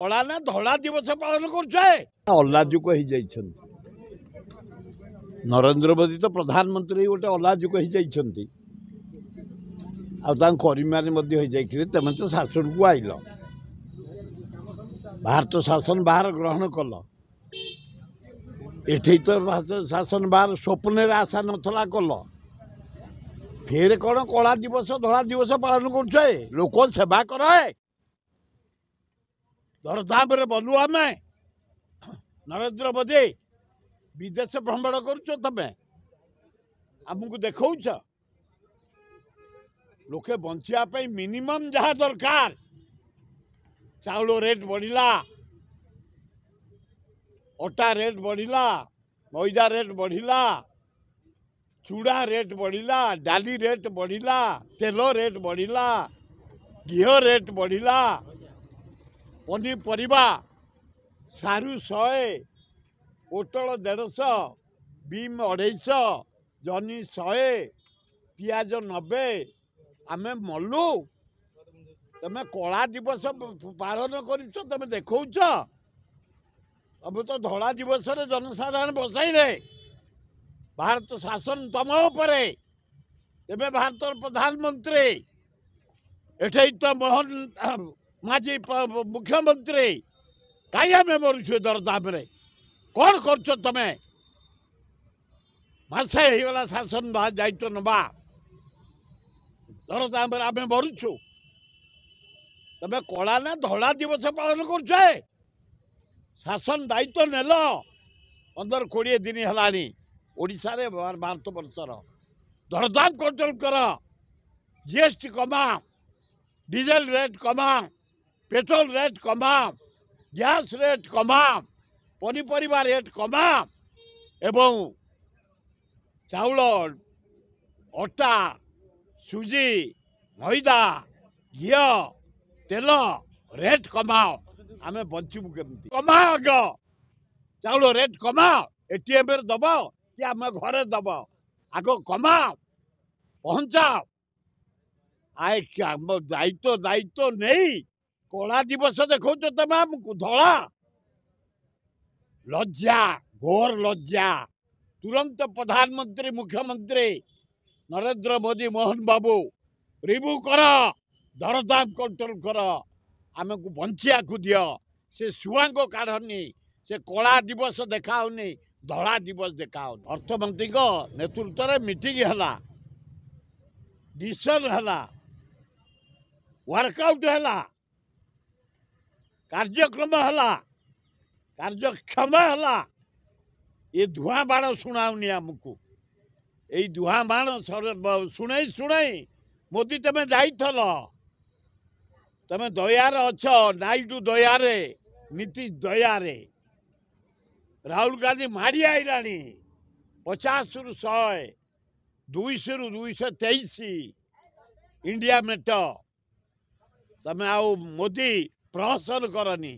କଳା ନା ଧଳା ଦିବସ ପାଳନ କରୁଛେ ଅଲାଜୁକ ହେଇଯାଇଛନ୍ତି। ନରେନ୍ଦ୍ର ମୋଦି ତ ପ୍ରଧାନମନ୍ତ୍ରୀ ଗୋଟେ ଅଲାଜୁକ ହେଇଯାଇଛନ୍ତି। ଆଉ ତାଙ୍କ କର୍ମୀମାନେ ମଧ୍ୟ ହେଇଯାଇଥିଲେ। ତମେ ତ ଶାସନକୁ ଆଇଲ, ଭାରତ ଶାସନ ବାହାର ଗ୍ରହଣ କଲ। ଏଠି ତ ଶାସନ ବାହାର ସ୍ୱପ୍ନରେ ଆଶା ନଥିଲା କଲ। ଫେର କ'ଣ କଳା ଦିବସ ଧଳା ଦିବସ ପାଳନ କରୁଛେ? ଲୋକ ସେବା କର। ଦରଦାମରେ ବଲୁ ଆମେ। ନରେନ୍ଦ୍ର ମୋଦି ବିଦେଶ ଭ୍ରମଣ କରୁଛ, ତମେ ଆମକୁ ଦେଖାଉଛ। ଲୋକେ ବଞ୍ଚିବା ପାଇଁ ମିନିମମ୍ ଯାହା ଦରକାର, ଚାଉଳ ରେଟ୍ ବଢ଼ିଲା, ଅଟା ରେଟ୍ ବଢ଼ିଲା, ମଇଦା ରେଟ୍ ବଢ଼ିଲା, ଚୁଡ଼ା ରେଟ୍ ବଢ଼ିଲା, ଡାଲି ରେଟ୍ ବଢ଼ିଲା, ତେଲ ରେଟ୍ ବଢ଼ିଲା, ଘିଅ ରେଟ୍ ବଢ଼ିଲା, ପନିପରିବା ସାରୁ 100, ପୋଟଳ 150, ବିମ୍ 250, ଜହ୍ନି 100, ପିଆଜ 90। ଆମେ ମଲୁ, ତମେ କଳା ଦିବସ ପାଳନ କରିଛ, ତମେ ଦେଖାଉଛ। ତମେ ତ ଧଳା ଦିବସରେ ଜନସାଧାରଣ ବସାଇଲେ। ଭାରତ ଶାସନ ତମ ଉପରେ, ତେବେ ଭାରତର ପ୍ରଧାନମନ୍ତ୍ରୀ, ଏଠି ତ ମୋହନ ମାଝୀ ମୁଖ୍ୟମନ୍ତ୍ରୀ। କାହିଁ ଆମେ ମରୁଛୁ ଦରଦାମରେ? କ'ଣ କରୁଛ ତମେ? ମାସେ ହେଇଗଲା ଶାସନ ଦାୟିତ୍ୱ ନେବା, ଦରଦାମରେ ଆମେ ମରୁଛୁ। ତମେ କଳା ନା ଧଳା ଦିବସ ପାଳନ କରୁଛ? ଶାସନ ଦାୟିତ୍ୱ ନେଲ 15-20 ଦିନ ହେଲାଣି। ଓଡ଼ିଶାରେ ଭାରତ ବର୍ଷର ଦରଦାମ କଣ୍ଟ୍ରୋଲ କର। ଜିଏସଟି କମାଅ, ଡିଜେଲ ରେଟ୍ କମାଅ, ପେଟ୍ରୋଲ ରେଟ୍ କମାଅ, ଗ୍ୟାସ୍ ରେଟ୍ କମାଅ, ପନିପରିବା ରେଟ୍ କମାଅ ଏବଂ ଚାଉଳ, ଅଟା, ସୁଜି, ମଇଦା, ଘିଅ, ତେଲ ରେଟ୍ କମାଅ। ଆମେ ବଞ୍ଚିବୁ କେମିତି? କମାଅ, ଆଗ ଚାଉଳ ରେଟ୍ କମାଅ। ଏଟିଏମ୍ରେ ଦବ କି ଆମ ଘରେ ଦବ, ଆଗ କମାଅ, ପହଞ୍ଚାଅ। ଆମ ଦାୟିତ୍ୱ ନେଇ କଳା ଦିବସ ଦେଖାଉଛ ତମେ ଆମକୁ। ଧଳା ଲଜ୍ଜା, ଘୋର ଲଜ୍ଜା। ତୁରନ୍ତ ପ୍ରଧାନମନ୍ତ୍ରୀ ମୁଖ୍ୟମନ୍ତ୍ରୀ ନରେନ୍ଦ୍ର ମୋଦି ମୋହନ ବାବୁ ରିମୁଭ୍ କର, ଦରଦାମ କଣ୍ଟ୍ରୋଲ କର, ଆମକୁ ବଞ୍ଚିବାକୁ ଦିଅ। ସେ ସୁଆଙ୍ଗ କାଢ଼ନି, ସେ କଳା ଦିବସ ଦେଖାଉନି, ଧଳା ଦିବସ ଦେଖାଉନି। ଅର୍ଥମନ୍ତ୍ରୀଙ୍କ ନେତୃତ୍ୱରେ ମିଟିଂ ହେଲା, ଡିସିସନ୍ ହେଲା, ୱାର୍କଆଉଟ୍ ହେଲା, କାର୍ଯ୍ୟକ୍ରମ ହେଲା, କାର୍ଯ୍ୟକ୍ଷମ ହେଲା। ଏ ଧୂଆଁ ବାଣ ଶୁଣାଉନି ଆମକୁ। ଏଇ ଧୂଆଁ ବାଣ ଶୁଣେଇ ମୋଦି ତମେ ଯାଇଥିଲ। ତମେ ଦୟାରେ ଅଛ, ନାଇଡୁ ଦୟାରେ, ନୀତିଶ ଦୟାରେ। ରାହୁଲ ଗାନ୍ଧୀ ମାଡ଼ି ଆଇଲାଣି 50ରୁ 100, 200ରୁ 223 ଇଣ୍ଡିଆ ମେଟ। ତମେ ଆଉ ମୋଦି ପ୍ରହସନ କରନି।